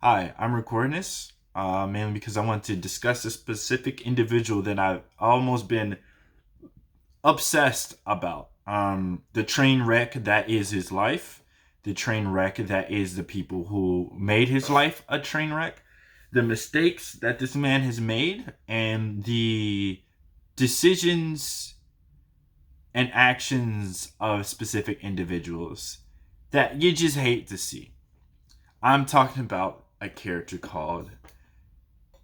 Hi, I'm recording this mainly because I want to discuss a specific individual that I've almost been obsessed about. The train wreck that is his life, the train wreck that is the people who made his life a train wreck, the mistakes that this man has made, and the decisions and actions of specific individuals that you just hate to see. I'm talking about a character called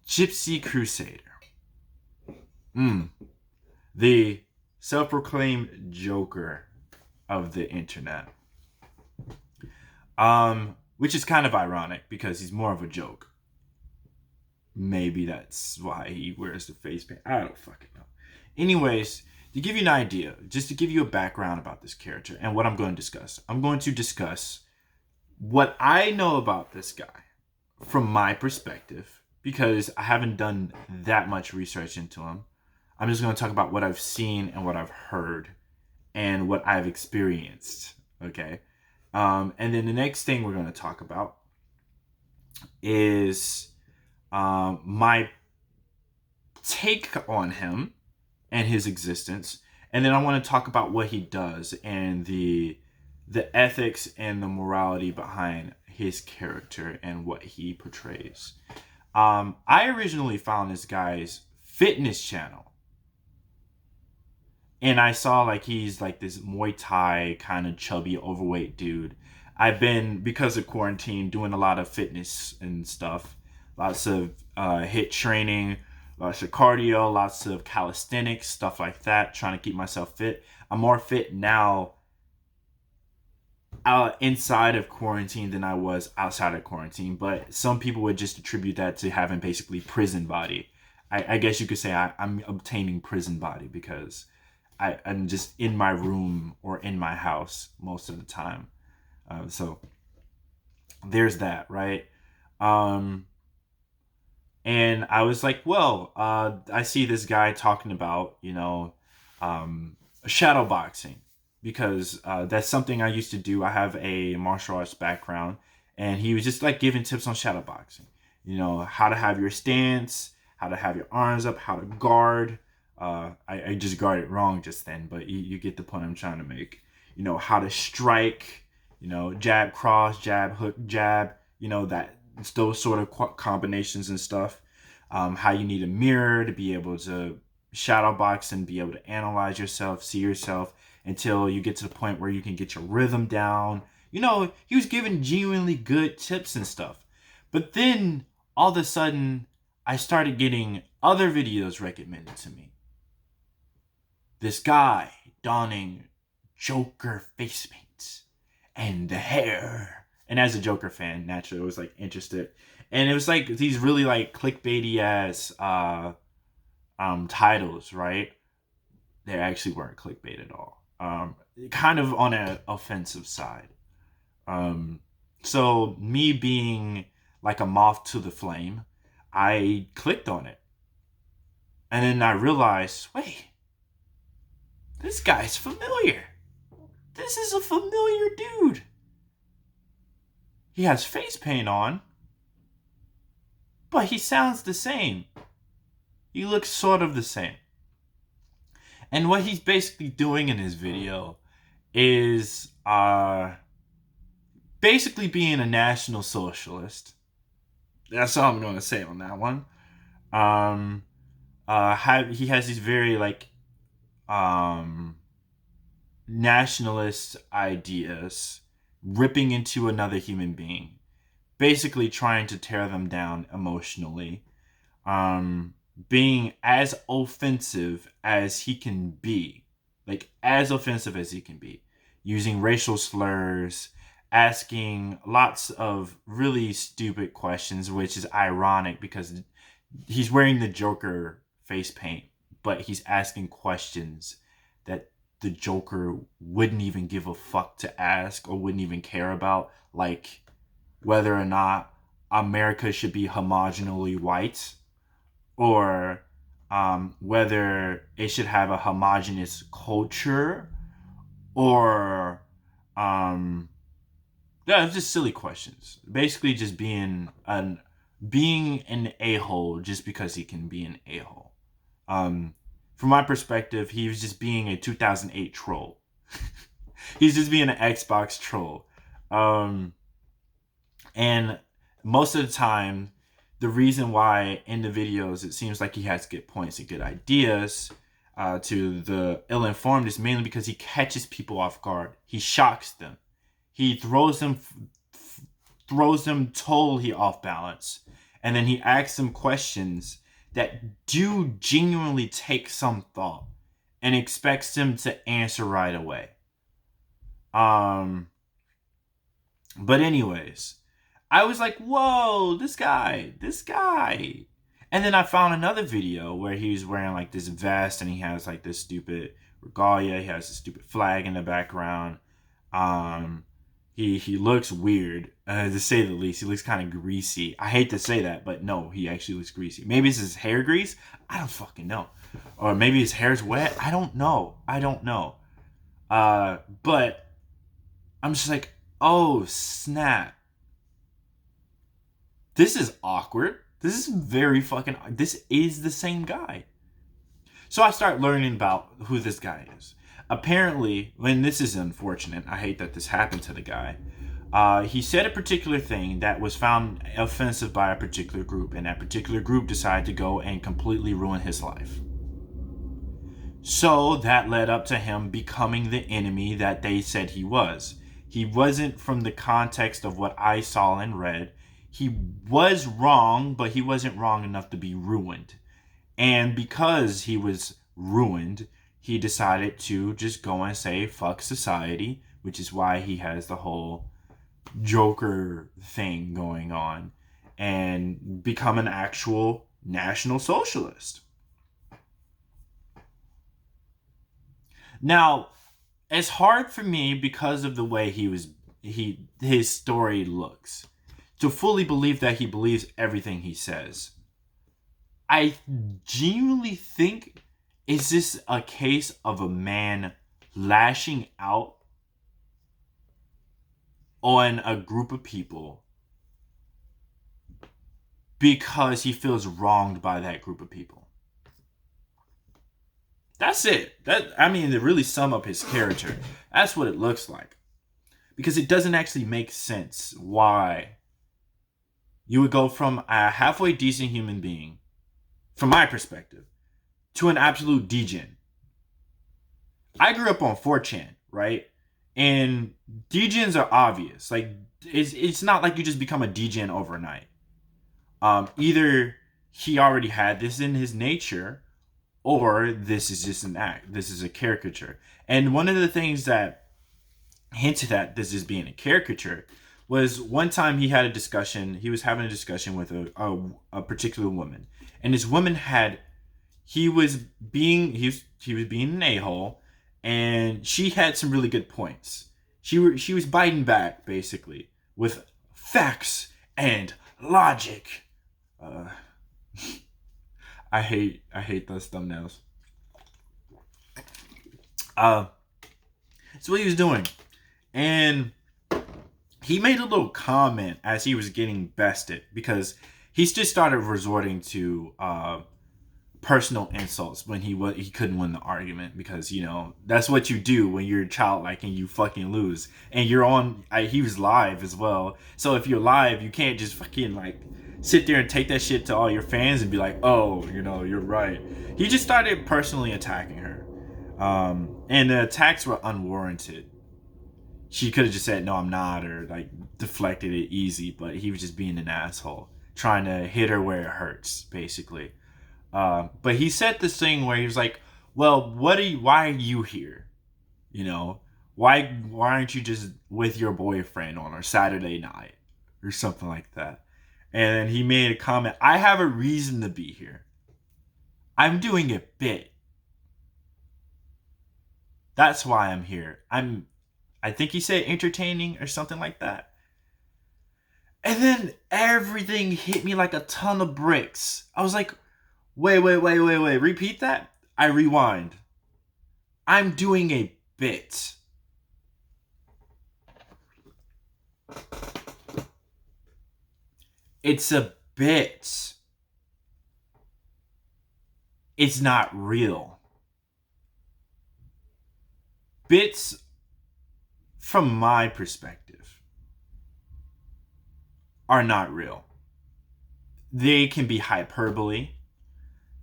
Gypsy Crusader. Mm, the self-proclaimed Joker of the internet. Which is kind of ironic because he's more of a joke. Maybe that's why he wears the face paint. I don't fucking know. Anyways, to give you an idea, just to give you a background about this character and what I'm going to discuss, I'm going to discuss what I know about this guy from my perspective because I haven't done that much research into him. I'm just going to talk about what I've seen and what I've heard and what I've experienced. Okay. And then the next thing we're going to talk about is my take on him and his existence. And then I want to talk about what he does and the ethics and the morality behind his character and what he portrays. I originally found this guy's fitness channel, and I saw like he's like this Muay Thai kind of chubby, overweight dude. I've been, because of quarantine, doing a lot of fitness and stuff, lots of hit training, lots of cardio, lots of calisthenics, stuff like that, trying to keep myself fit. I'm more fit now inside of quarantine than I was outside of quarantine, but some people would just attribute that to having basically prison body. I guess you could say I'm obtaining prison body because I'm just in my room or in my house most of the time. So there's that, right? Um, and I was like, well, I see this guy talking about, shadow boxing because that's something I used to do. I have a martial arts background, and he was just like giving tips on shadow boxing. How to have your stance, how to have your arms up, how to guard. I just guarded wrong just then, but you get the point I'm trying to make. How to strike, jab, cross, jab, hook, jab, that those sort of combinations and stuff. How you need a mirror to be able to shadow box and be able to analyze yourself, see yourself until you get to the point where you can get your rhythm down. He was giving genuinely good tips and stuff. But then all of a sudden, I started getting other videos recommended to me. This guy donning Joker face paint and the hair. And as a Joker fan, naturally, I was like interested. And it was like these really like clickbaity ass titles, right? They actually weren't clickbait at all. Kind of on an offensive side. Um, so me being like a moth to the flame, I clicked on it. And then I realized, wait, this guy's familiar. This is a familiar dude. He has face paint on, but he sounds the same. He looks sort of the same. And what he's basically doing in his video is basically being a national socialist. That's all I'm going to say on that one. Um, he has these very like um, nationalist ideas, ripping into another human being, basically trying to tear them down emotionally, being as offensive as he can be, like as offensive as he can be, using racial slurs, asking lots of really stupid questions, which is ironic because he's wearing the Joker face paint, but he's asking questions that the Joker wouldn't even give a fuck to ask or wouldn't even care about, like whether or not America should be homogeneously white or whether it should have a homogenous culture or um, Yeah, it's just silly questions. Basically, just being an a-hole just because he can be an a-hole. Um, from my perspective, he was just being a 2008 troll. He's just being an Xbox troll. Um, and most of the time, the reason why in the videos it seems like he has good points and good ideas to the ill-informed is mainly because he catches people off guard. He shocks them. He throws them totally off balance, and then he asks them questions that do genuinely take some thought and expects them to answer right away. Um, but anyways, I was like, whoa, this guy. And then I found another video where he was wearing like this vest and he has like this stupid regalia. He has this stupid flag in the background. Um, he looks weird, to say the least. He looks kind of greasy. I hate to say that, but no, he actually looks greasy. Maybe it's his hair grease. I don't fucking know. Or maybe his hair's wet. I don't know. But I'm just like, oh snap. This is awkward. This is very fucking. This is the same guy. So I start learning about who this guy is. Apparently, when this is unfortunate, I hate that this happened to the guy. He said a particular thing that was found offensive by a particular group, and that particular group decided to go and completely ruin his life. So that led up to him becoming the enemy that they said he was. He wasn't, from the context of what I saw and read. He was wrong, but he wasn't wrong enough to be ruined. And because he was ruined, he decided to just go and say fuck society, which is why he has the whole Joker thing going on, and become an actual National Socialist. Now, it's hard for me because of the way his story looks to fully believe that he believes everything he says. I genuinely think, is this a case of a man lashing out on a group of people because he feels wronged by that group of people? That's it. To really sum up his character, that's what it looks like. Because it doesn't actually make sense why you would go from a halfway decent human being, from my perspective, to an absolute degen. I grew up on 4chan, right? And degens are obvious. Like, it's not like you just become a degen overnight. Either he already had this in his nature, or this is just an act. This is a caricature. And one of the things that hinted at this as being a caricature was one time he was having a discussion with a particular woman. And this woman he was being an a-hole, and she had some really good points. She was biting back, basically, with facts and logic. I hate those thumbnails. That's what he was doing. And he made a little comment as he was getting bested, because he just started resorting to personal insults when he couldn't win the argument, because that's what you do when you're childlike and you fucking lose, and you're on. He was live as well, so if you're live, you can't just fucking like sit there and take that shit to all your fans and be like, oh, you're right. He just started personally attacking her, and the attacks were unwarranted. She could have just said, no, I'm not, or like deflected it easy, but he was just being an asshole, trying to hit her where it hurts, basically. But he said this thing where he was like, well, why are you here? Why aren't you just with your boyfriend on a Saturday night or something like that? And then he made a comment, I have a reason to be here. I'm doing a bit. That's why I'm here. I think he said entertaining or something like that. And then everything hit me like a ton of bricks. I was like, wait. Repeat that? I rewind. I'm doing a bit. It's a bit. It's not real. Bits, from my perspective, are not real. They can be hyperbole,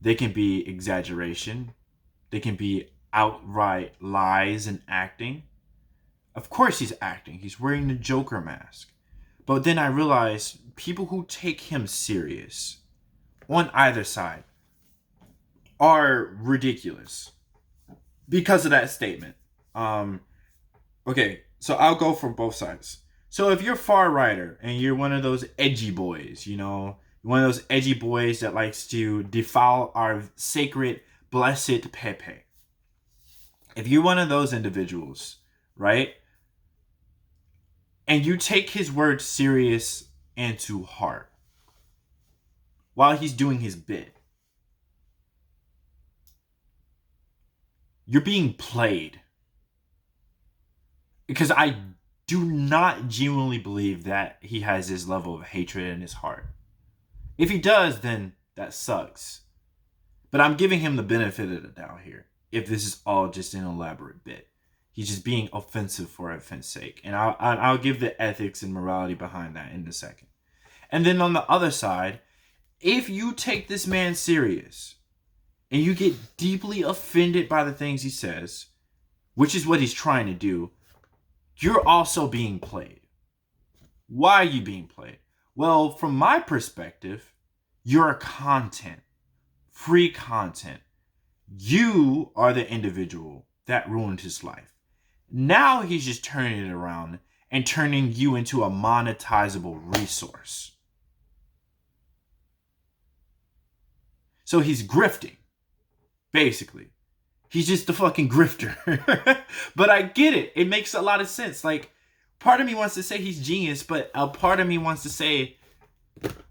they can be exaggeration, they can be outright lies and acting. Of course, he's acting, he's wearing the Joker mask. But then I realized people who take him serious on either side are ridiculous because of that statement. Okay, so I'll go for both sides. So if you're a far righter and you're one of those edgy boys, you know, one of those edgy boys that likes to defile our sacred, blessed Pepe. If you're one of those individuals, right, and you take his words serious and to heart while he's doing his bit, you're being played. Because I do not genuinely believe that he has this level of hatred in his heart. If he does, then that sucks. But I'm giving him the benefit of the doubt here. If this is all just an elaborate bit, he's just being offensive for offense's sake, and I'll give the ethics and morality behind that in a second. And then on the other side, if you take this man serious and you get deeply offended by the things he says, which is what he's trying to do, you're also being played. Why are you being played? Well, from my perspective, you're content. Free content. You are the individual that ruined his life. Now he's just turning it around and turning you into a monetizable resource. So he's grifting, basically. He's just a fucking grifter. But I get it. It makes a lot of sense. Like, part of me wants to say he's genius, but a part of me wants to say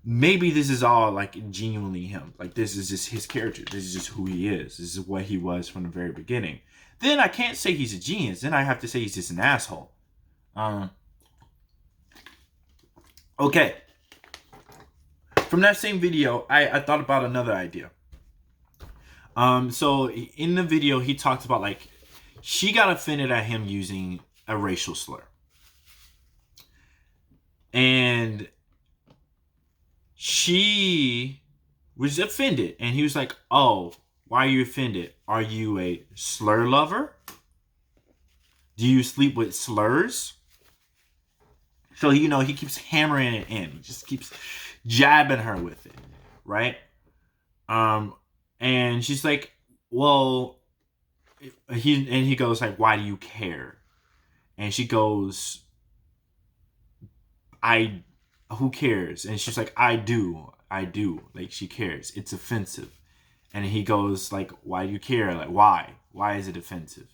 maybe this is all like genuinely him. Like, this is just his character. This is just who he is. This is what he was from the very beginning. Then I can't say he's a genius. Then I have to say he's just an asshole. Okay. From that same video, I thought about another idea. So in the video, he talks about, like, she got offended at him using a racial slur. And she was offended. And he was like, oh, why are you offended? Are you a slur lover? Do you sleep with slurs? So, you know, he keeps hammering it in. He just keeps jabbing her with it, right? And she's like, well, he goes like, why do you care? And she goes, who cares? And she's like, I do. Like, she cares. It's offensive. And he goes like, why do you care? Like, why? Why is it offensive?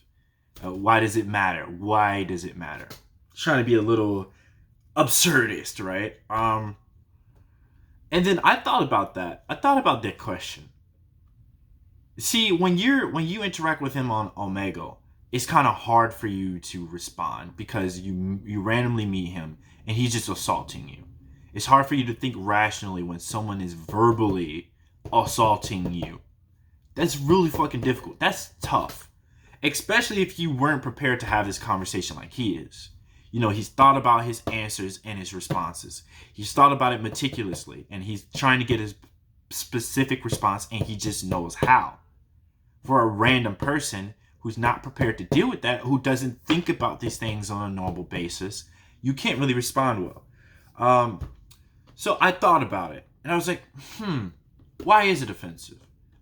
Why does it matter? Why does it matter? Trying to be a little absurdist, right? And then I thought about that. I thought about that question. See, when you interact with him on Omegle, it's kind of hard for you to respond because you randomly meet him and he's just assaulting you. It's hard for you to think rationally when someone is verbally assaulting you. That's really fucking difficult. That's tough. Especially if you weren't prepared to have this conversation like he is. You know, he's thought about his answers and his responses. He's thought about it meticulously and he's trying to get his specific response and he just knows how. For a random person who's not prepared to deal with that, who doesn't think about these things on a normal basis, you can't really respond well. So I thought about it and I was like, why is it offensive?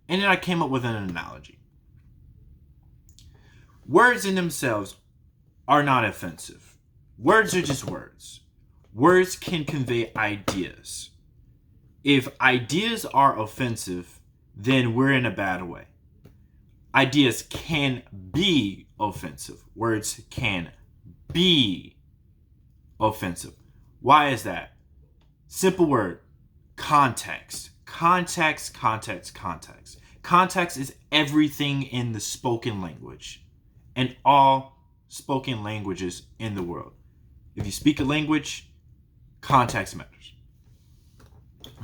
And then I came up with an analogy. Words in themselves are not offensive. Words are just words. Words can convey ideas. If ideas are offensive, then we're in a bad way. Ideas can be offensive. Words can be offensive. Why is that? Simple word. Context. Context. Context is everything in the spoken language and all spoken languages in the world. If you speak a language, Context matters.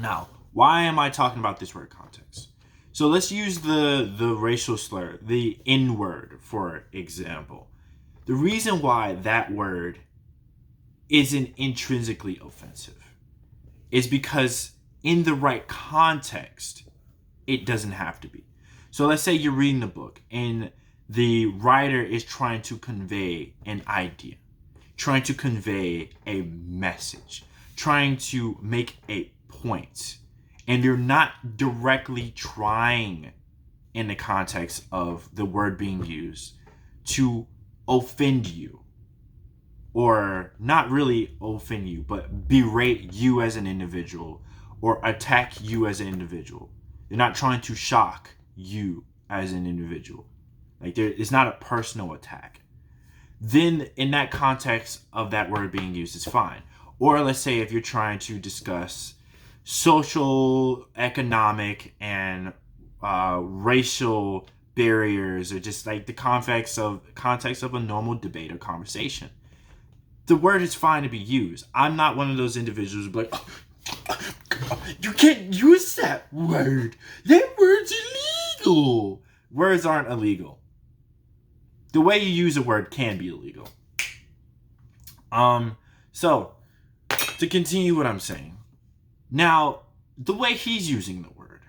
Now, why am I talking about this word context? So let's use the racial slur, the N-word, for example. The reason why that word isn't intrinsically offensive is because in the right context, it doesn't have to be. So let's say you're reading the book and the writer is trying to convey an idea, trying to convey a message, trying to make a point, and you're not directly trying, in the context of the word being used, to offend you, or not really offend you, but berate you as an individual or attack you as an individual. They're not trying to shock you as an individual. Like, it's not a personal attack. Then in that context of that word being used is fine. Or let's say if you're trying to discuss social, economic, and racial barriers, or just like the context of a normal debate or conversation, the word is fine to be used. I'm not one of those individuals who be like, oh, you can't use that word. That word's illegal. Words aren't illegal. The way you use a word can be illegal. So to continue what I'm saying, now the way he's using the word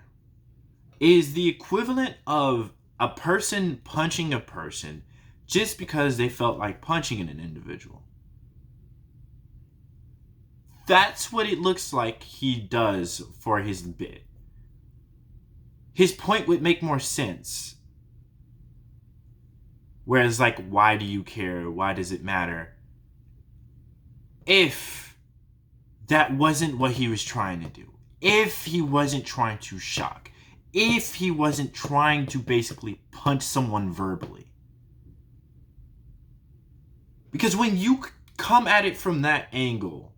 is the equivalent of a person punching a person just because they felt like punching an individual. That's what it looks like he does for his bit. His point would make more sense. Whereas, like, why do you care? Why does it matter? If that wasn't what he was trying to do. If he wasn't trying to shock. If he wasn't trying to basically punch someone verbally. Because when you come at it from that angle,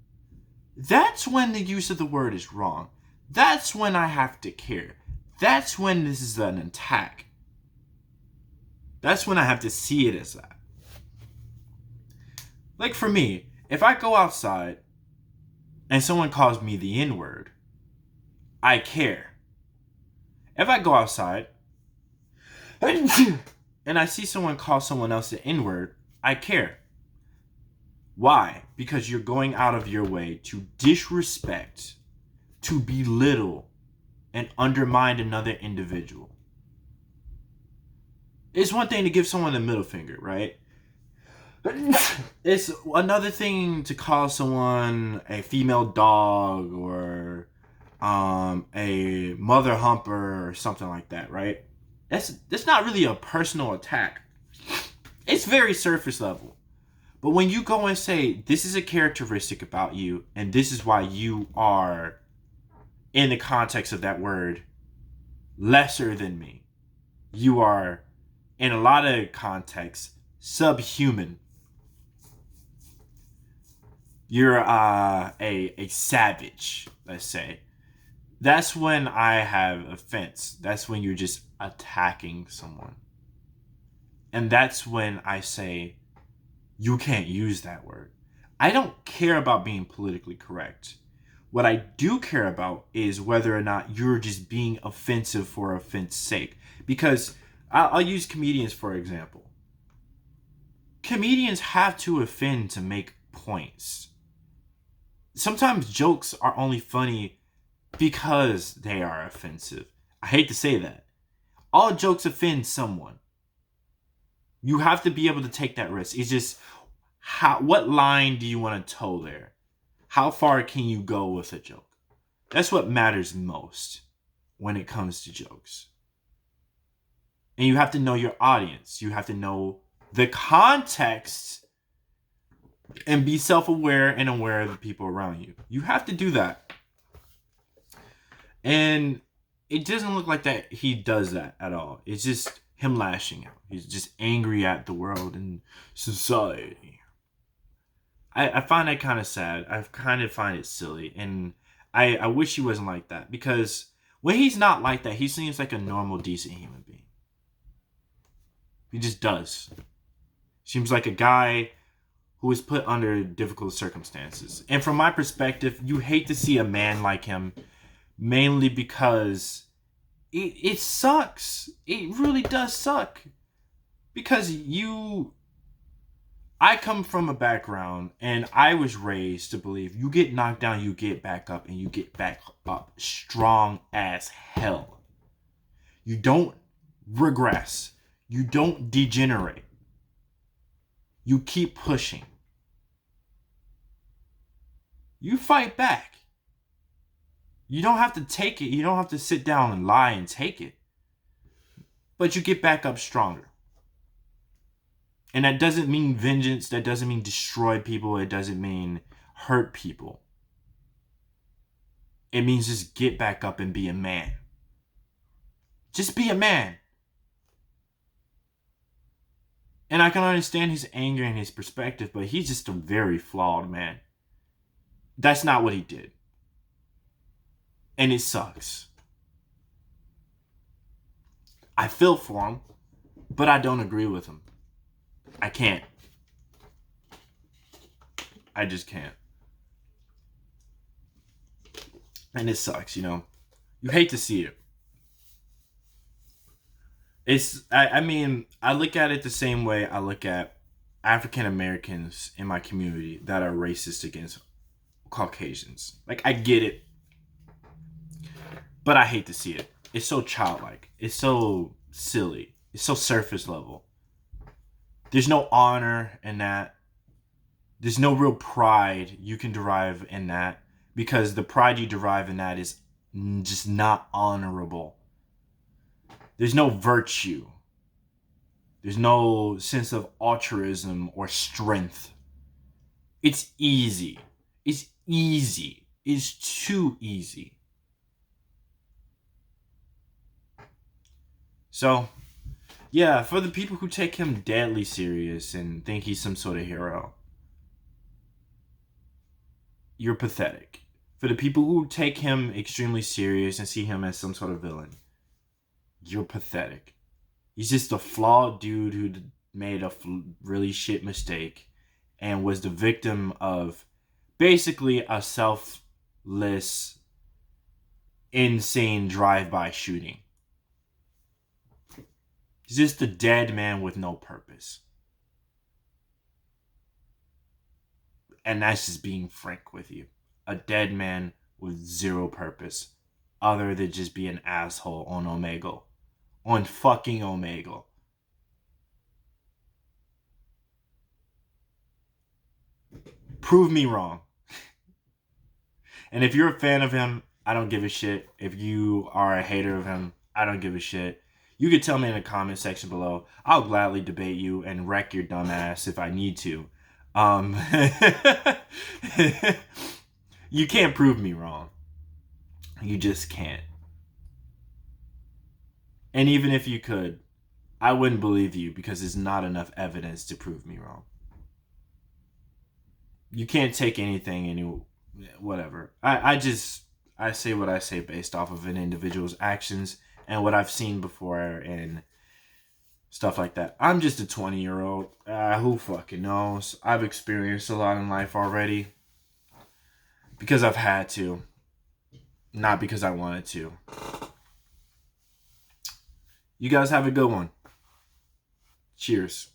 that's when the use of the word is wrong. That's when I have to care. That's when this is an attack. That's when I have to see it as that. Like for me, if I go outside and someone calls me the N-word, I care. If I go outside and I see someone call someone else the N-word, I care. Why? Because you're going out of your way to disrespect, to belittle, and undermine another individual. It's one thing to give someone the middle finger, right? It's another thing to call someone a female dog or a mother humper or something like that, right? That's not really a personal attack. It's very surface level. But when you go and say, this is a characteristic about you, and this is why you are, in the context of that word, lesser than me. You are, in a lot of contexts, subhuman. You're a savage, let's say. That's when I have offense. That's when you're just attacking someone. And that's when I say, you can't use that word. I don't care about being politically correct. What I do care about is whether or not you're just being offensive for offense's sake. Because I'll use comedians for example. Comedians have to offend to make points. Sometimes jokes are only funny because they are offensive. I hate to say that. All jokes offend someone. You have to be able to take that risk. It's just, what line do you want to toe there? How far can you go with a joke? That's what matters most when it comes to jokes. And you have to know your audience. You have to know the context and be self-aware and aware of the people around you. You have to do that. And it doesn't look like that he does that at all. It's just him lashing out. He's just angry at the world and society. I find that kind of sad. I kind of find it silly. And I wish he wasn't like that. Because when he's not like that, he seems like a normal, decent human being. He just does. Seems like a guy who is put under difficult circumstances. And from my perspective, you hate to see a man like him, mainly because it sucks. It really does suck. Because I come from a background and I was raised to believe you get knocked down, you get back up, and you get back up strong as hell. You don't regress. You don't degenerate. You keep pushing. You fight back. You don't have to take it. You don't have to sit down and lie and take it. But you get back up stronger. And that doesn't mean vengeance. That doesn't mean destroy people. It doesn't mean hurt people. It means just get back up and be a man. Just be a man. And I can understand his anger and his perspective, but he's just a very flawed man. That's not what he did. And it sucks. I feel for him, but I don't agree with him. I can't. I just can't. And it sucks, you know. You hate to see it. I mean, I look at it the same way I look at African Americans in my community that are racist against Caucasians. Like, I get it. But I hate to see it. It's so childlike. It's so silly. It's so surface level. There's no honor in that. There's no real pride you can derive in that. Because the pride you derive in that is just not honorable. There's no virtue. There's no sense of altruism or strength. It's easy. It's easy. It's too easy. So, yeah, for the people who take him deadly serious and think he's some sort of hero, you're pathetic. For the people who take him extremely serious and see him as some sort of villain, you're pathetic. He's just a flawed dude who made a really shit mistake and was the victim of basically a selfless, insane drive-by shooting. He's just a dead man with no purpose. And that's just being frank with you. A dead man with zero purpose other than just be an asshole on Omegle. On fucking Omegle. Prove me wrong. And if you're a fan of him, I don't give a shit. If you are a hater of him, I don't give a shit. You can tell me in the comment section below. I'll gladly debate you and wreck your dumb ass if I need to. You can't prove me wrong. You just can't. And even if you could, I wouldn't believe you because there's not enough evidence to prove me wrong. You can't take anything, whatever. I say what I say based off of an individual's actions and what I've seen before and stuff like that. I'm just a 20-year-old. Who fucking knows? I've experienced a lot in life already. Because I've had to. Not because I wanted to. You guys have a good one. Cheers.